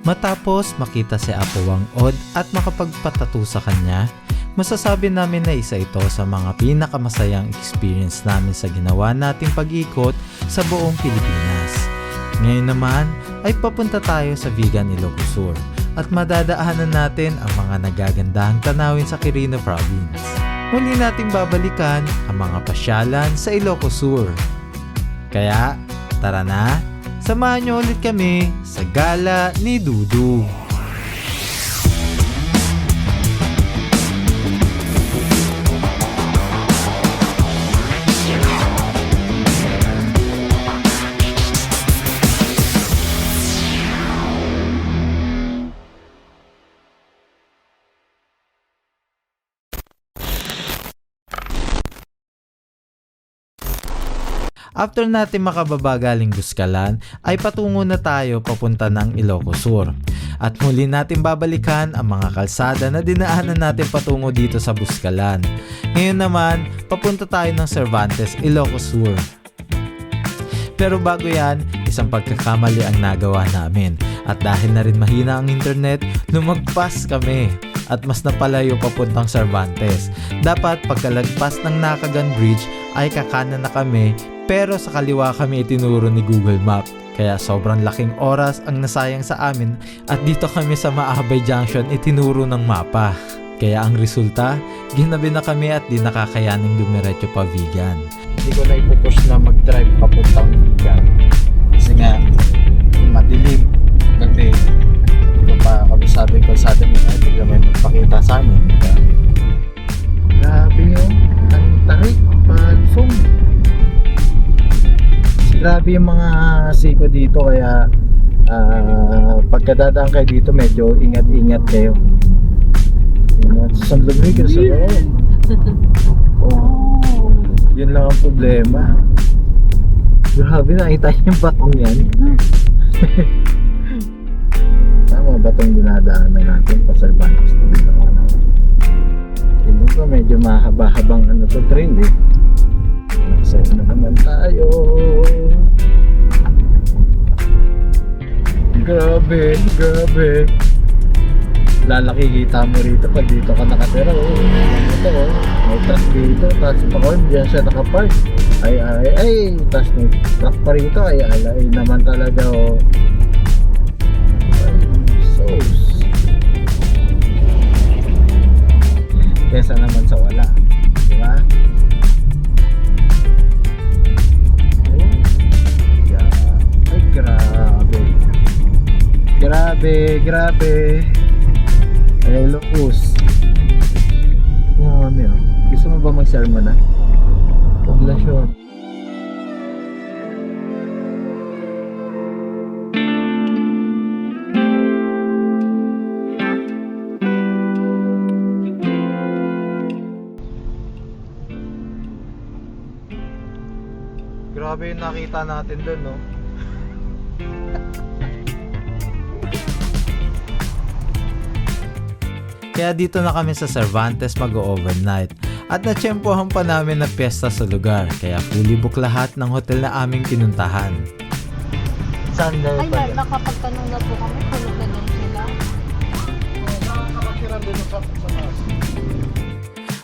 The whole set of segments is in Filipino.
Matapos makita si Apo Wang-od at makapagpatato sa kanya, masasabi namin na isa ito sa mga pinakamasayang experience namin sa ginawa nating pag-ikot sa buong Pilipinas. Ngayon naman ay papunta tayo sa Vigan, Ilocos Sur at madadaanan natin ang mga nagagandahang tanawin sa Quirino Province. Muli nating babalikan ang mga pasyalan sa Ilocos Sur. Kaya, tara na! Samahan niyo ulit kami sa Gala ni Dudu. After natin makababa galing Buscalan, ay patungo na tayo papunta ng Ilocos Sur. At muli natin babalikan ang mga kalsada na dinaanan natin patungo dito sa Buscalan. Ngayon naman, papunta tayo ng Cervantes, Ilocos Sur. Pero bago yan, isang pagkakamali ang nagawa namin. At dahil na rin mahina ang internet, lumagpas kami. At mas napalayo papuntang Cervantes. Dapat pagkalagpas ng Nakagan Bridge ay kakanan na kami, pero sa kaliwa kami itinuro ni Google Map. Kaya sobrang laking oras ang nasayang sa amin at dito kami sa Maabay Junction itinuro ng mapa. Kaya ang resulta, ginabi na kami at di nakakayaning dumiretso pa Vigan. Hindi ko na ipupush na mag-drive papuntang Vigan. Kasi nga, madilim, gabi. Ito pa kami sabi ko sa atin, bigla may magpakita sa amin. Grabe yun, ang tarik, pag-phone. Grabe yung mga siko dito kaya pagkadadaan kayo dito medyo ingat-ingat kayo. San Luis kasi yun lang ang problema. Grabe, nakita yung batong yan. Tama, batong dinadaanan natin pa Cervantes dito. Tingnan ko medyo mahaba-habang to train eh. Sa'yo na naman tayo. Grabe, grabe. Lalaki kita mo rito pag dito ka nakatira. Ito may truck dito. Tapos pa dyan siya nakapark. Ay. Tapos may truck pa rito. Ay naman talaga sauce. Kesa naman sa wala. Diba? Grabe. Ay, Ilocos. Grabe ah. Gusto mo ba mag-sermon na? Poblasyon. Grabe yung nakita natin doon, no? Kaya dito na kami sa Cervantes mag-overnight at natsyempohan pa namin na piyesta sa lugar kaya fully book lahat ng hotel na aming pinuntahan. Saan daw ay, pa? nakapagtanong na po kami kung ganun sila. Nakakatira din sa mas.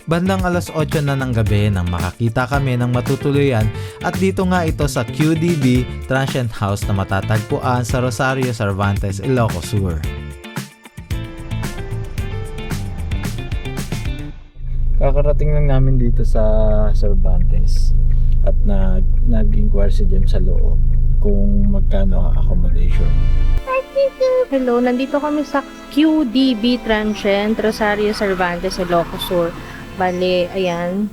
Bandang alas 8 na ng gabi nang makakita kami ng matutuluyan at dito nga ito sa QDB Transient House na matatagpuan sa Rosario, Cervantes, Ilocos Sur. Kakarating lang namin dito sa Cervantes at nag-inquire si Jem sa loob kung magkano ang accommodation. Hello, nandito kami sa QDB Transient, Rosario, Cervantes, Ilocos Sur. Bale, ayan.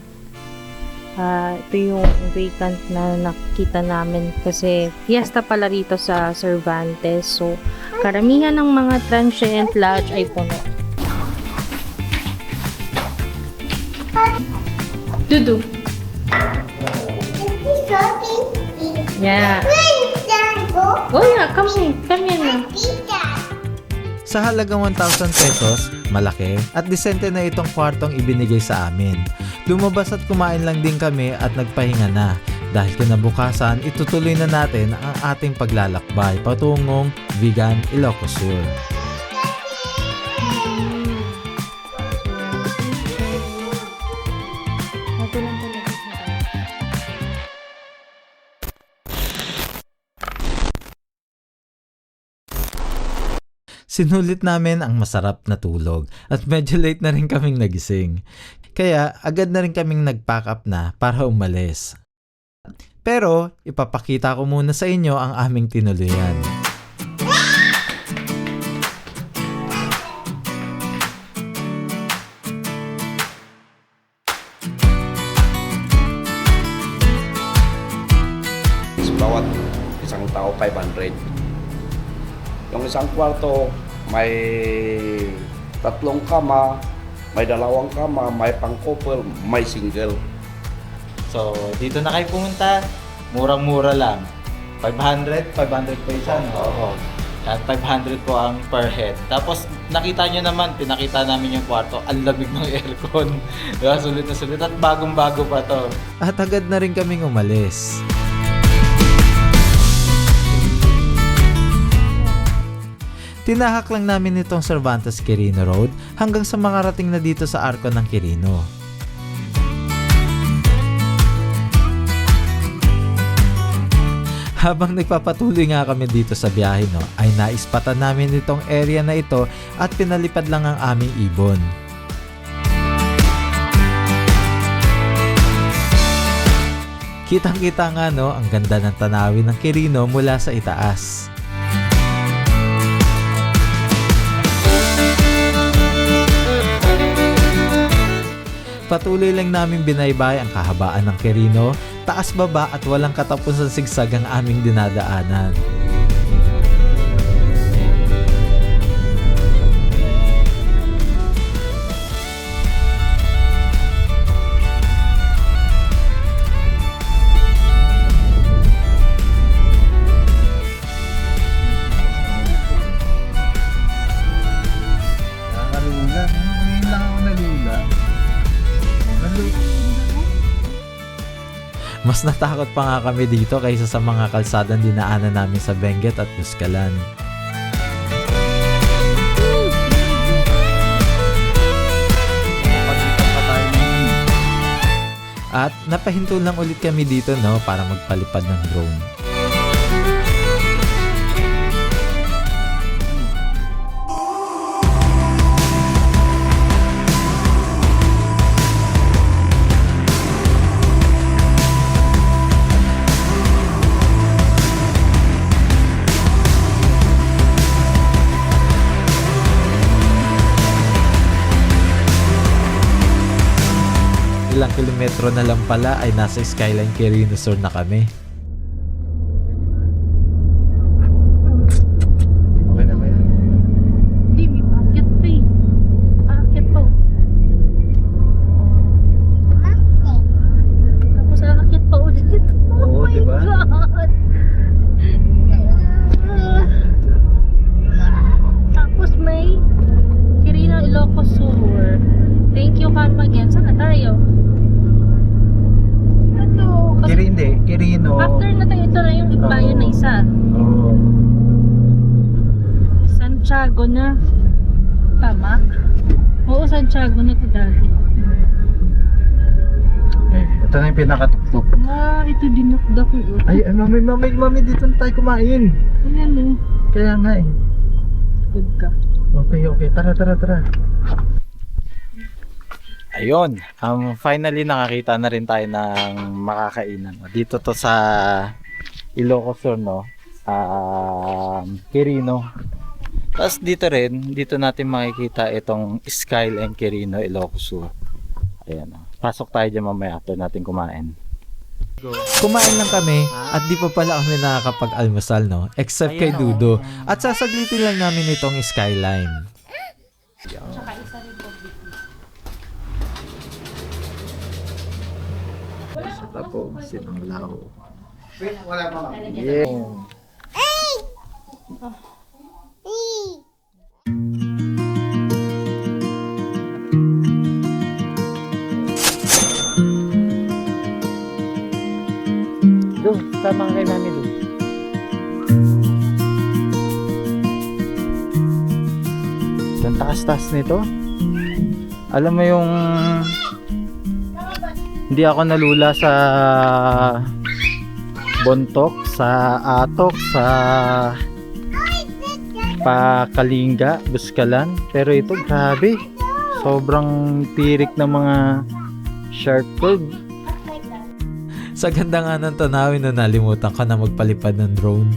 Ito yung vacant na nakita namin kasi fiesta pala rito sa Cervantes. So, karamihan ng mga transient lodge ay puno. Dudu. Yeah. Oh yeah, come here na. Sa halagang 1,000 pesos, malaki at disente na itong kwartong ibinigay sa amin. Lumabas at kumain lang din kami at nagpahinga na. Dahil kinabukasan, itutuloy na natin ang ating paglalakbay patungong Vigan, Ilocos Sur. Sinulit namin ang masarap na tulog at medyo late na rin kaming nagising. Kaya agad na rin kaming nag-pack up na para umalis. Pero ipapakita ko muna sa inyo ang aming tinuluyan. Bawat isang tao 500. Yung isang kwarto may 3 kama, may 2 kama, may pang-couple, may single. So, dito na kayo pumunta. Murang-mura lang. 500 po isa, no? Oo. At 500 po ang per head. Tapos, nakita nyo naman, pinakita namin yung kwarto. Ang lamig ng aircon. Diba? Sulit na sulit. At bagong-bago pa to. At agad na rin kaming umalis. Tinahak lang namin itong Cervantes Quirino Road hanggang sa makarating na dito sa Arco ng Quirino. Habang nagpapatuloy nga kami dito sa biyahe, no, ay naispatan namin itong area na ito at pinalipad lang ang aming ibon. Kitang-kita nga, no, ang ganda ng tanawin ng Quirino mula sa itaas. Patuloy lang namin binaybay ang kahabaan ng Quirino, taas-baba at walang katapusan sigsag ang aming dinadaanan. Mas natakot pa nga kami dito kaysa sa mga kalsadang dinaanan namin sa Benguet at Buscalan. At napahinto lang ulit kami dito, no, para magpalipad ng drone. Ilang kilometro na lang pala ay nasa Skyline Quirino Sur na kami. Okay na ba yan? Hindi, may packet pa eh. Packet pa. Tapos packet pa ulit. Oo, diba? God! Tapos may Quirino Ilocos Sur. Thank you, Karma again. Saan na tayo? Quirino. After na tayo, ito na yung Igbayo na isa. Oo. Santiago na. Tama? Oo, Santiago na ito dati. Ito na yung pinakatuktok. Ah, ito dinakda ko. Ay, mami, dito na tayo kumain. Ayan o. Kaya nga eh. Good ka. Okay. Tara. Ayun, finally nakakita na rin tayo ng makakainan. Dito to sa Ilocos Sur, no? Quirino. Tapos dito natin makikita itong Skyline Quirino Ilocos Sur. Ayan, pasok tayo dyan mamaya after natin kumain. Kumain lang kami at di pa pala kami nakakapag-almusal, no? Except kay Dudo. At sasaglitin lang namin itong Skyline. Tapos, sinanglaw. Yeah. Doon, sama ka kay mami doon. Ang taas-taas nito. Alam mo yung hindi ako nalula sa Bontok, sa Atok, sa Pakalinga, Buskalan. Pero ito grabe. Sobrang tirik ng mga sharp curve. Sa ganda nga ng tanawin na nalimutan ko na magpalipad ng drone.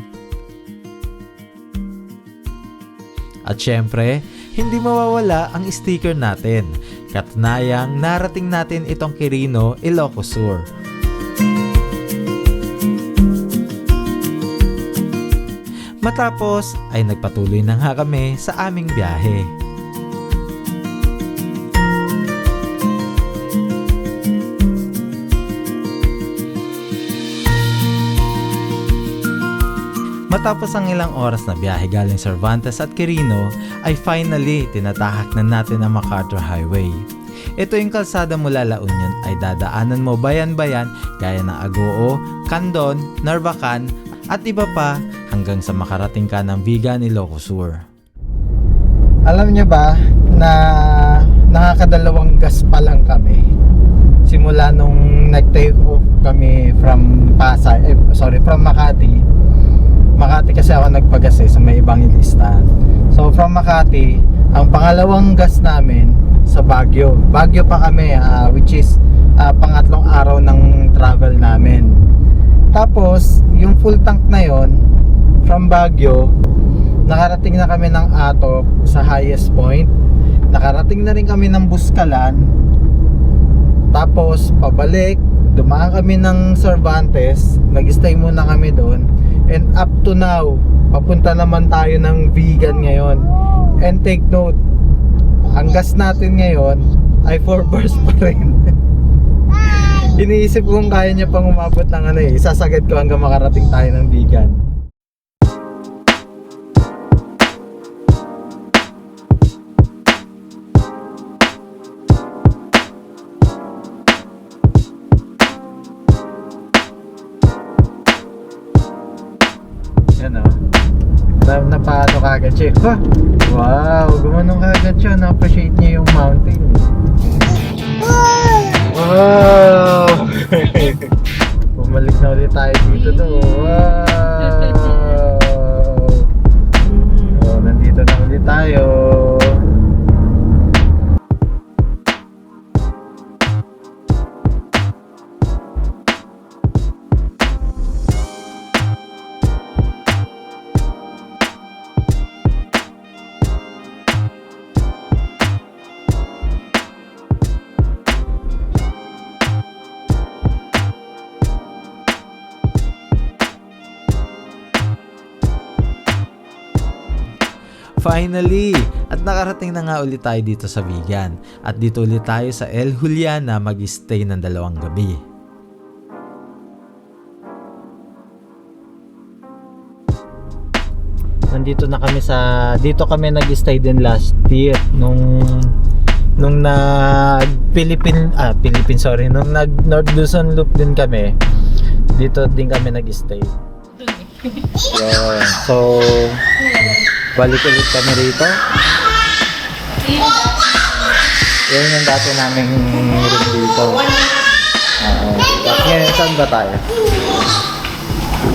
At syempre, hindi mawawala ang sticker natin. Katunayang narating natin itong Quirino, Ilocos Sur. Matapos ay nagpatuloy na nga kami sa aming biyahe. Matapos ang ilang oras na biyahe galing Cervantes at Quirino, ay finally tinatahak na natin ang MacArthur Highway. Ito yung kalsada mula La Union ay dadaanan mo bayan-bayan gaya ng Agoo, Candon, Narvacan at iba pa hanggang sa makarating ka ng Vigan, Ilocos Sur. Alam niyo ba na nakakadalawang gas pa lang kami simula nung nag-take off kami from from Makati kasi ako nagpagas sa may Evangelista. So from Makati, ang pangalawang gas namin sa Baguio pa kami, which is pangatlong araw ng travel namin. Tapos yung full tank na yon from Baguio, nakarating na kami ng Atok sa highest point, nakarating na rin kami ng Buskalan, tapos pabalik, dumaan kami ng Cervantes, nag-stay muna kami doon, and up to now, papunta naman tayo ng Vigan ngayon. And take note, ang gas natin ngayon ay 4 bars pa rin. Iniisip kong kaya niya pang umabot ng isasagad ko hanggang makarating tayo ng Vigan. Yan o. Na paano kagad siya. Ha? Wow, gumanong kagad siya. Na-appreciate niya yung mountain. Wow! Bumalik na ulit tayo dito to. Wow! Oh, nandito na ulit tayo. Finally! At nakarating na nga ulit tayo dito sa Vigan. At dito ulit tayo sa El Juliana mag-stay ng 2 gabi. Nandito na kami dito kami nag-stay din last year nung nag nung nag North Luzon Loop din kami. Dito din kami nag-stay. Yeah. So balik ulit kami rito. Yan yung dati naming room dito. Ngayon, saan ba tayo?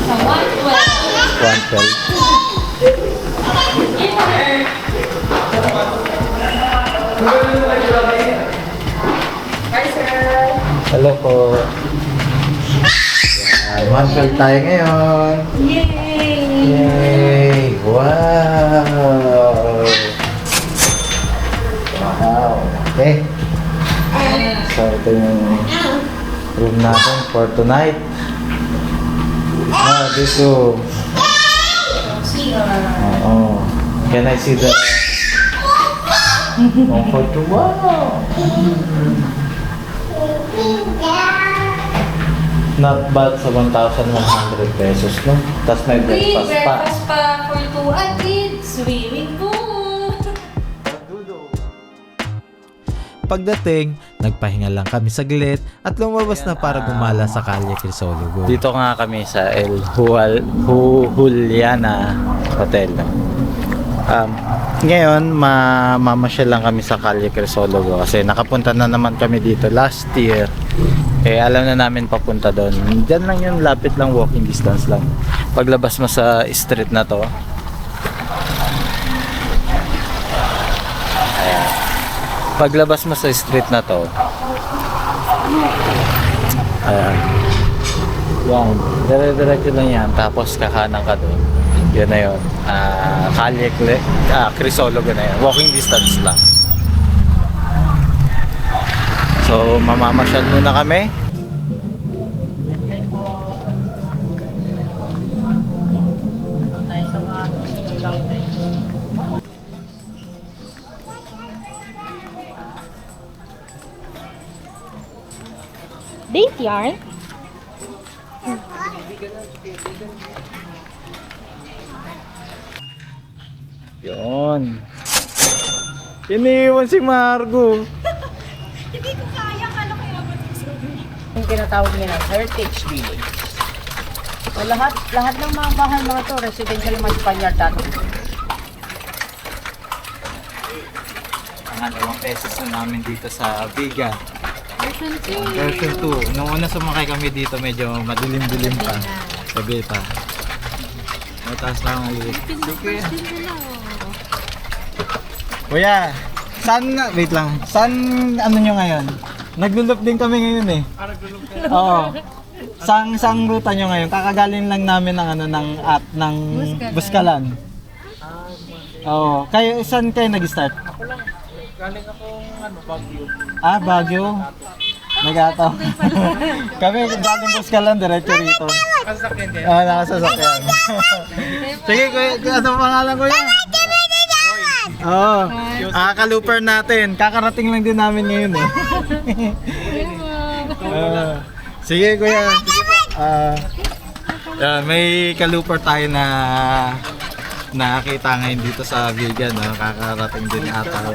Sa 112. Hello po. Yan, 112 tayo ngayon. Yay! Yay! Wow! Wow! Okay. So, ito yung room natin for tonight. Dito. Oo. Can I see the comfort room? Wow! Not bad sa 1,100 pesos, no? Tapos may breakfast pa. Breakfast pa for 2 at kids. Swimming pool. Pagdating, nagpahinga lang kami saglit at lumabas na para gumala sa Calle Crisologo. Dito nga kami sa El Juliana Hotel. Ngayon, mamasyal lang kami sa Calle Crisologo kasi nakapunta na naman kami dito last year. Eh, alam na namin papunta doon. Diyan lang yun, lapit lang, walking distance lang. Paglabas mo sa street na to, ayan. Paglabas mo sa street na to, ayan. Yan, dire-diretso lang yan. Tapos kakanan ka doon. Yun na yun. Calle Crisologo na yun. Walking distance lang. So, mamamasyal muna kami. Date yarn? Yun. Iniwan si Margo. Yung tinatawag niya ng Heritage Village. So, lahat ng mga bahay mga to, residential yung mga Spaniard dati. Ang 2 pesos na namin dito sa Biga. Version 2. Nung una sumakay kami dito, medyo madilim-dilim pa. Sabi pa. Mataas lang ang liit. Sige. Kuya, saan na? Wait lang. Saan ano nyo ngayon? Naglulup din kami ngayon eh. Oo. Sang ruta nyo ngayon? Kakagaling lang namin ng ng Buskalan. Oo. Kayo saan kayo nag-start? Ako lang. Galing akong Baguio. Ah, Baguio. Nagato. Kami galing Buskalan diretso rito. Nakasasakyan din. Ah, nakasasakyan. Sige, kuya, ano pangalan ko yan? Oo. Kaluper natin. Kakarating lang din namin ngayon eh. Sige kuya. May kaluper tayo na nakita ngayon dito sa Vigan. No? Kakarating din ata.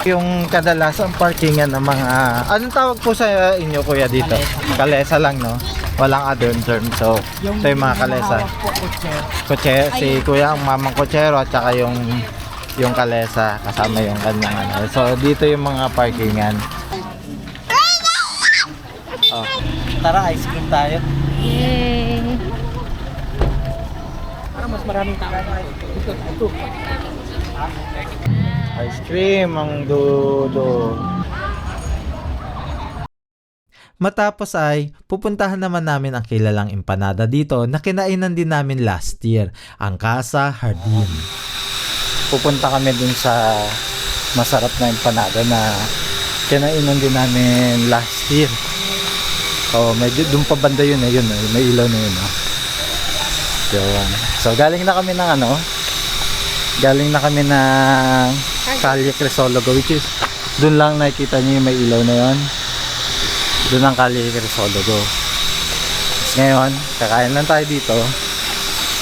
Yung kadalasan parkingan ng mga anong tawag po sa inyo kuya dito? Kalesa lang no? Walang other term. So ito yung mga kalesa. Kotse, si kuya ang mamang kotsero at saka yung kalesa kasama yung kanyang ano. So dito yung mga parkingan. Oh. Tara, ice cream tayo. Yay! Para mas maraming tao. Ito. Ice cream ang dudo. Matapos ay pupuntahan naman namin ang kilalang empanada dito na kinainan din namin last year, ang Casa Jardin. Pupunta kami dun sa masarap na empanada na kinainan din namin last year. Oh, medyo dun pa banda yun eh, may ilaw na yun. Yun. So galing na kami ng Calle Crisologo, which is dun lang nakikita niyo yung may ilaw na yun. Dun ang Calle Crisologo. Ngayon, kakain lang tayo dito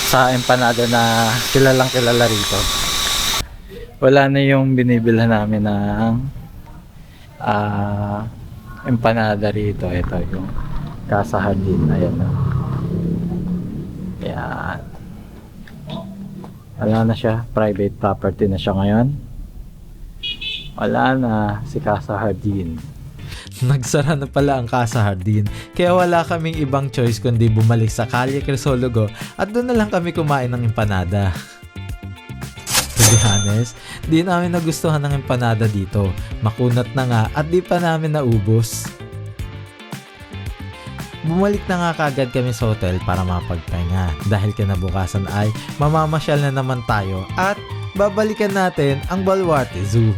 sa empanada na kilalang kilala rito. Wala na yung binibilhan namin ng empanada rito. Ito yung Casa Jardin. Ayan na. Ayan. Wala na siya. Private property na siya ngayon. Wala na si Casa Jardin. Nagsara na pala ang Casa Jardin, kaya wala kaming ibang choice kundi bumalik sa Calle Crisologo at doon na lang kami kumain ng empanada. To be honest, di namin nagustuhan ng empanada dito. Makunat na nga at di pa namin naubos. Bumalik na nga kagad kami sa hotel para mapagpahinga dahil kinabukasan ay mamamasyal na naman tayo at babalikan natin ang Baluarte Zoo.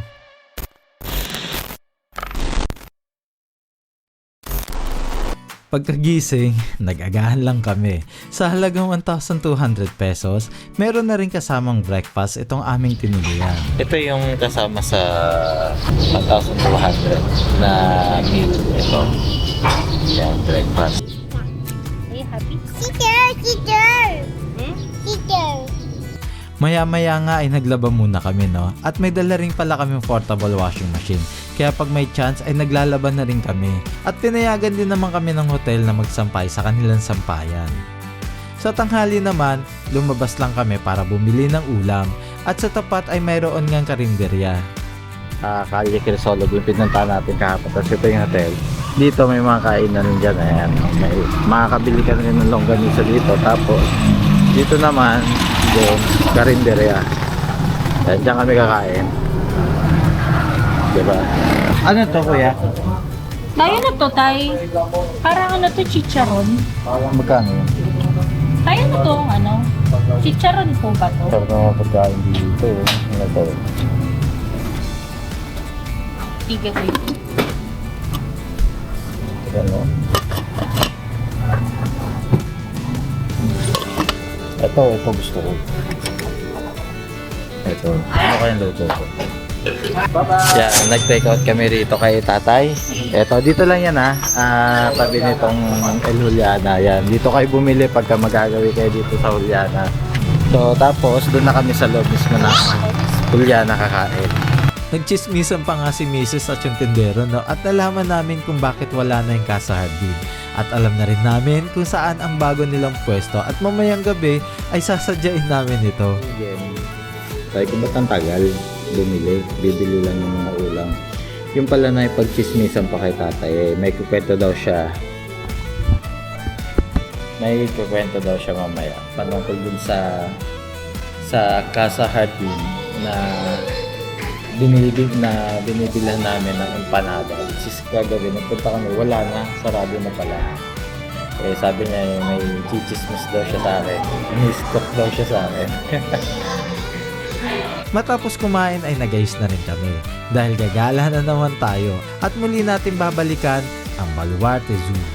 Pagkagising, nag-agahan lang kami. Sa halagang 1,200 pesos, meron na rin kasamang breakfast itong aming tinuluyan. Ito yung kasama sa 1,200 na meal. Ito. Yan, breakfast. Are you happy? Maya-maya nga ay naglaba muna kami, no? At may dala rin pala kaming portable washing machine. Kaya pag may chance ay naglalaban na rin kami. At pinayagan din naman kami ng hotel na magsampay sa kanilang sampayan. Sa tanghali naman, lumabas lang kami para bumili ng ulam. At sa tapat ay mayroon ngang karinderya. Calle Crisolo yung pinunta natin kahapon. Tapos ito yung hotel. Dito may mga kainan dyan. Ayan. May makakabili ka rin ng longganisa dito. Tapos dito naman doon, karinderya. Diyan kami kakain. Diba? Ano to, kuya? Tayo na to, tay. Parang ano to, chicharon. Magkano yun? Tayo na to, ano? Chicharon po ba to? Sarap na mga pagkain dito. Ano to? Tiga ko yun. Ano? Ito gusto ko. Ito. Ano kayang luto ko? Yan, nag-take out kami rito kay tatay. Ito, dito lang yan ha. Tabi nitong El Juliana. Yan, dito kayo bumili pagka magagawi kayo dito sa Juliana. So, tapos doon na kami sa loob mismo na Juliana kakain. Nagchismisan pa nga si Mrs. at yung tindero, no? At nalaman namin kung bakit wala na yung Casa Hardin. At alam na rin namin kung saan ang bago nilang pwesto. At mamayang gabi ay sasadyain namin ito. Again, sabi ko ba't ang tagal bumili? Bibili lang ng mga ulam. Yung pala na ipagchismisan pa kay tatay, may kukwento daw siya. May kukwento daw siya mamaya. Panungkol dun sa Casa Hardin na binibilan namin ng empanada. Sis kagabi, nagpunta kami, wala na, sarado na pala. Eh, sabi niya, may chichismis daw siya sa akin. May stock daw siya sa akin. Matapos kumain ay nag-ayos na rin kami dahil gagala na naman tayo at muli natin babalikan ang Baluarte Zoo.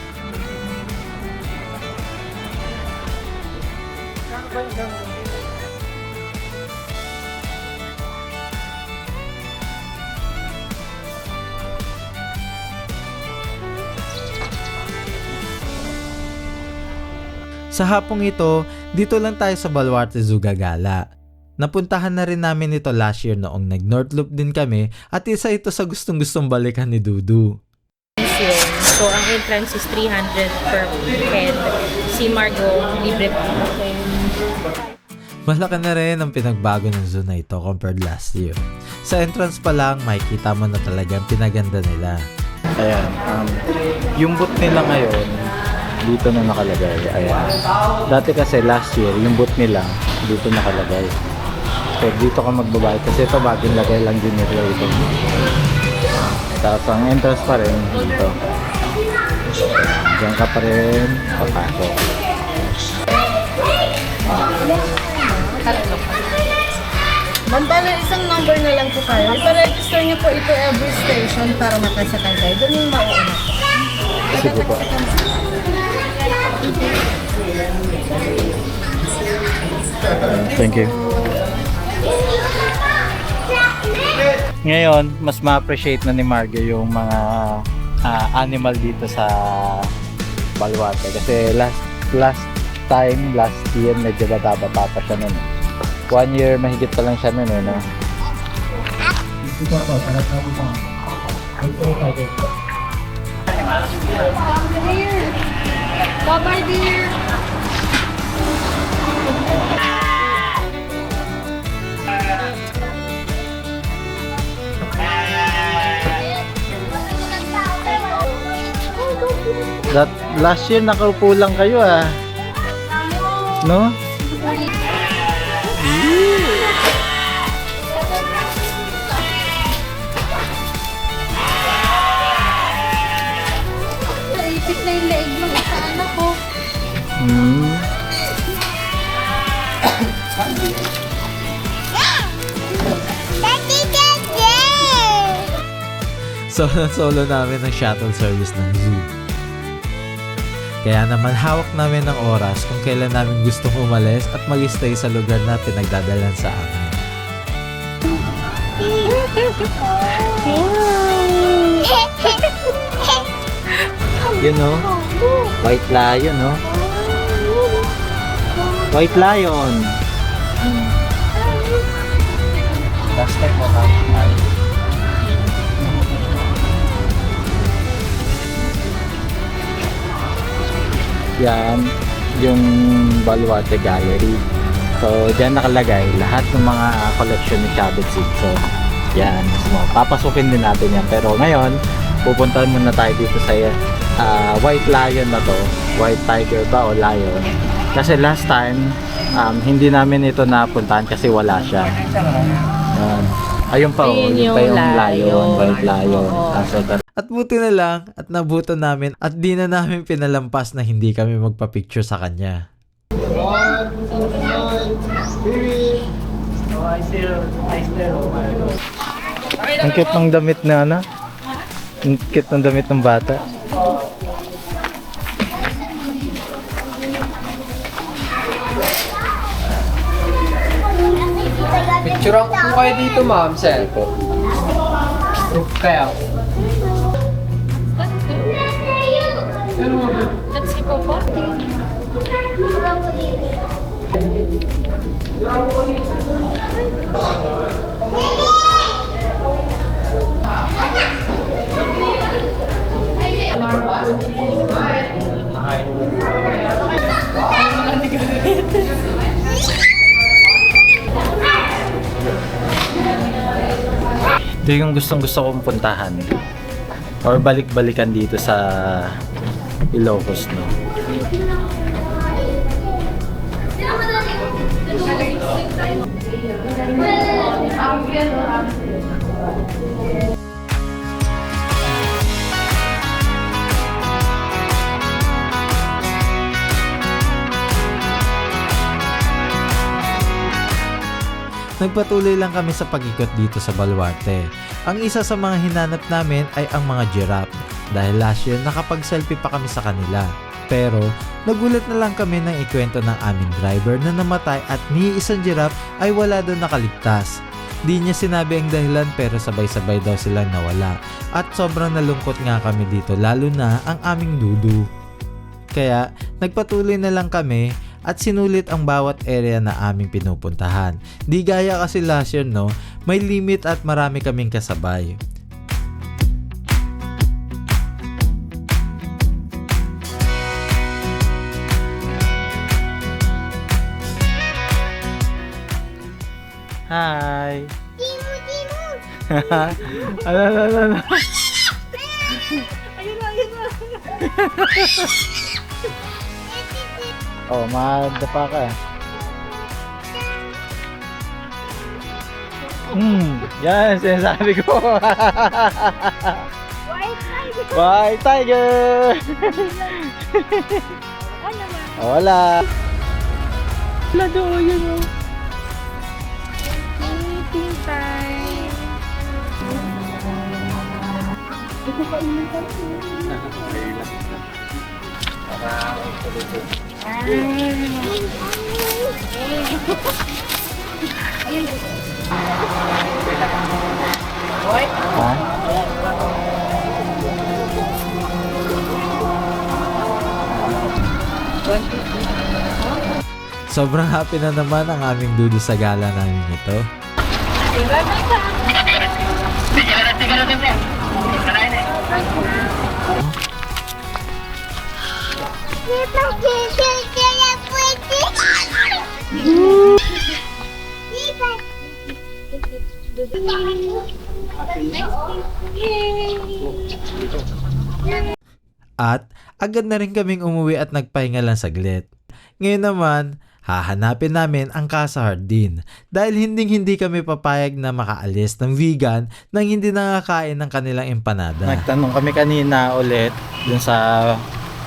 Sa hapong ito, dito lang tayo sa Baluarte Zoo gagala. Napuntahan na rin namin ito last year noong nag-North Loop din kami at isa ito sa gustong-gustong balikan ni Dudu. So, ang entrance is 300 per head. Si Margot, libre po. Malaki na rin ang pinagbago ng zoo na ito compared last year. Sa entrance pa lang, makikita mo na talagang pinaganda nila. Ayan, yung boot nila ngayon, dito na nakalagay. Ayan. Dati kasi last year, yung boot nila, dito nakalagay. So, dito ka magbabayad kasi ito bagong lagay lang din nila ito. Tapos ang entrance pa rin dito. Diyan ka pa rin papasok. Bale, isang number na lang po kayo. Ipa-register niyo po ito every station para makasakay kayo. Doon yung mauuna po. Sige po. Thank you. Ngayon, mas ma-appreciate na ni Margo yung mga animal dito sa Baluarte. Kasi last year, medyo bata-bata pa siya nun. 1 year, mahigit pa lang siya nun, no? Bye-bye, dear! Last year, nakaupo lang kayo, no? Naipit na yung leeg ng isa anak ko. Solo namin ang shuttle service ng zoo. Kaya naman hawak namin ng oras kung kailan namin gustong umalis at mag-stay sa lugar na pinagdadalan sa amin. Yun o. White lion o. White lion. Last time mo yan yung Baluarte Gallery. So, dyan nakalagay lahat ng mga collection ni Chavez Sitso. Yan. So, papasukin din natin yan. Pero ngayon, pupuntahan muna tayo dito sa White Lion na to. White Tiger ba o Lion? Kasi last time, hindi namin ito napuntahan kasi wala siya. Yan. Ayun pa o. Ayun Yun pa yung yung lion. lion. White Lion. Oo. So, At buti na lang at nabuto namin at di na namin pinalampas na hindi kami magpa-picture sa kanya. ang cute ng damit na ano? Ang cute ng damit ng bata. Picturean ko po kayo dito, ma'am, sir. Proof kaya. Ito yung gustong gusto kong puntahan or balik-balikan dito sa Ilocos, no? Nagpatuloy lang kami sa pag-ikot dito sa Baluarte. Ang isa sa mga hinanap namin ay ang mga giraffe dahil last year nakapag-selfie pa kami sa kanila. Pero nagulat na lang kami nang ikwento ng aming driver na namatay at ni isang giraffe ay wala doon nakaligtas. Di niya sinabi ang dahilan pero sabay-sabay daw silang nawala at sobrang nalungkot nga kami dito lalo na ang aming dudu. Kaya nagpatuloy na lang kami at sinulit ang bawat area na aming pinupuntahan. Di gaya kasi last year, no, may limit at marami kaming kasabay. Hi! Ano? Oh, madapa ka. Yan, sinasabi ko. White Tiger! Wala. Wala doon, yun o. Meeting time. Ha? Sobrang happy na naman ang aming dudu sa gala namin ito. At agad na rin kaming umuwi at nagpahinga lang saglit. Ngayon naman, hahanapin namin ang Casa Jardin dahil hindi kami papayag na makaalis ng vegan nang hindi nakakain ng kanilang empanada. Nagtanong kami kanina ulit dun sa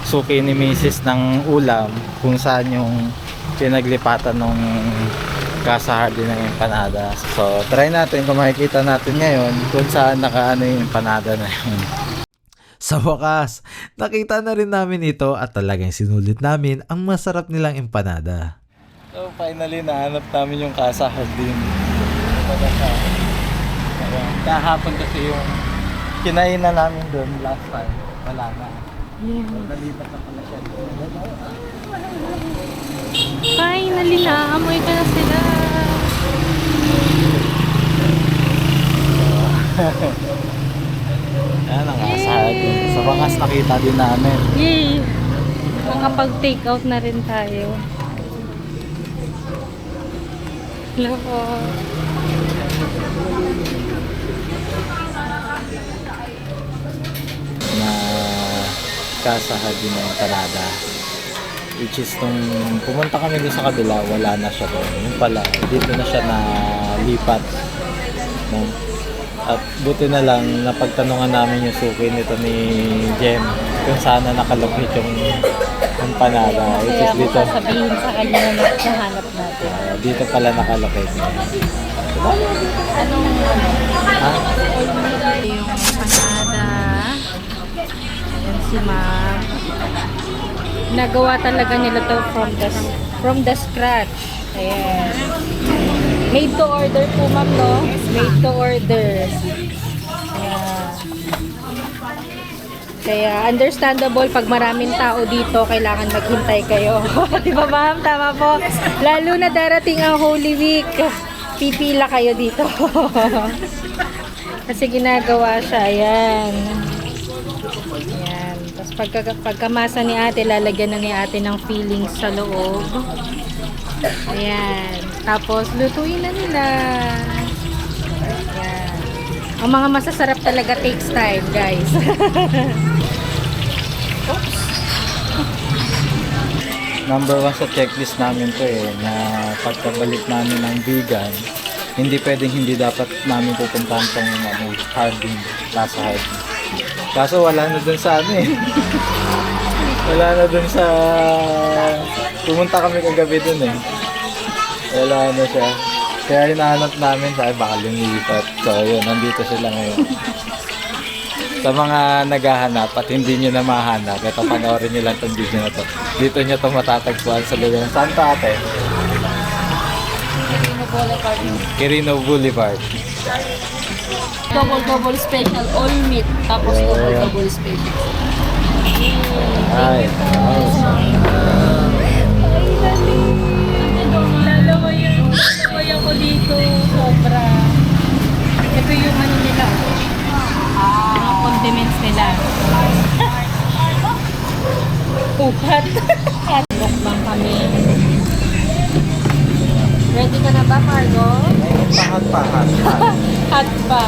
suki ni Mrs. ng ulam kung saan yung pinaglipatan ng Casa Jardin ng empanada. So, try natin kung makikita natin ngayon kung saan nakaano yung empanada na yun. Sa wakas, nakita na rin namin ito at talagang sinulit namin ang masarap nilang empanada. So finally nahanap namin yung Casa Hardin. Kahapon kasi yung kinain na namin doon last time. Wala na. Nalipat na pala siya. Finally na, amoy ka na sila. Yan ang Casa Hardin. Sa wakas nakita din namin. Yay! Makapag-take out na rin tayo. Loko. Na Casa Hardin na yung Canada. Which is nung pumunta kami doon sa kabila, wala na siya doon. Yung pala, dito na siya nalipat. No? At buti na lang, napagtanungan namin yung suki nito ni Jem kung saan na nakalocate yung empanada. Which Kaya is mo dito, sasabihin sa kanya na nahanap natin. dito pala nakalocate niya. Anong Ha? yung panada? Yan si ma'am. Nagawa talaga nila to from the scratch. Ayan. Made to order po ma'am, no? Made to order. Ayan. Kaya understandable pag maraming tao dito, kailangan maghintay kayo. Di ba ma'am? Tama po. Lalo na darating ang Holy Week. Pipila kayo dito. Kasi ginagawa siya. Ayan. Ayan. Tapos pagkamasa ni ate, lalagyan na ni ate ng fillings sa loob. Ayan. Tapos lutuin na nila. Ayan. Ang mga masasarap talaga takes time, guys. Number 1 sa checklist namin to na pagkabalik namin ng vegan, hindi pwedeng hindi dapat namin pupuntahan tong Hardin, Casa Hardin. Kaso wala na dun sa wala na dun sa, pumunta kami kagabi dun wala na siya. Kaya hinahanap namin, sabi baka lumipat. So yun, nandito sila ngayon. Sa mga naghahanap at hindi nyo na mahanap, ito panoorin nyo lang itong video na to. Dito nyo ito matatagpuan sa lugar ng Santa Ate. Quirino Boulevard. Double special all meat. Tapos double special. Ay, Lalawayan ko dito. Sobra. Ito yung ano nila. Mga condiments nila. Upat. Mukbang kami. Ready ka na ba, Margo? pahat. Hot pa.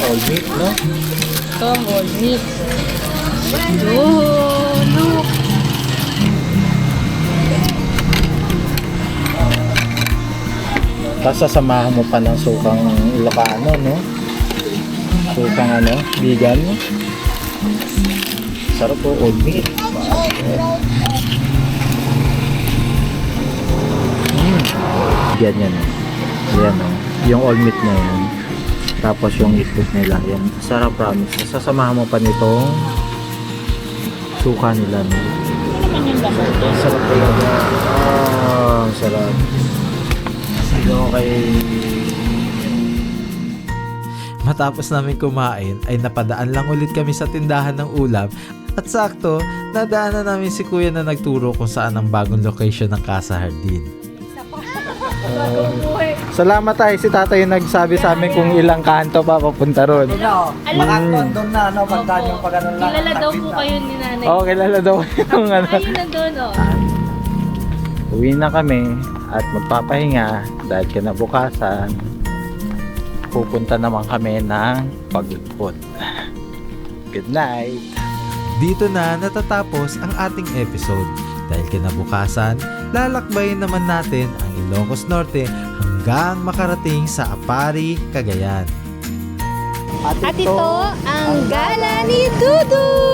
All meat, no? Ito, whole meat. Oh, look. Tapos sasamahan mo pa ng sukang Ilocano, no? Sukang vegan. Sarap po, all meat. Yan. Yan, yung all meat na yan. Tapos yung itlog nila, yan. Sarap, promise. Sasamahan mo pa nitong suka nila, no? Sarap talaga. Ah, sarap. Okay. Matapos namin kumain ay napadaan lang ulit kami sa tindahan ng ulam at sakto nadaanan namin si kuya na nagturo kung saan ang bagong location ng Casa Hardin. Salamat tayo si tatay yung nagsabi sa amin kung ilang kanto pa papunta ron. Doon na, pagka yung pag-anon lang. Kilala daw po kayo ni nanay. Oo, kilala daw yung Ayun na doon, oh. Uwi na kami at magpapahinga dahil kinabukasan pupunta naman kami ng Pagudpud. Good night! Dito na natatapos ang ating episode dahil kinabukasan lalakbayin naman natin ang Ilocos Norte hanggang makarating sa Apari, Cagayan. At ito ang gala ni Dudu!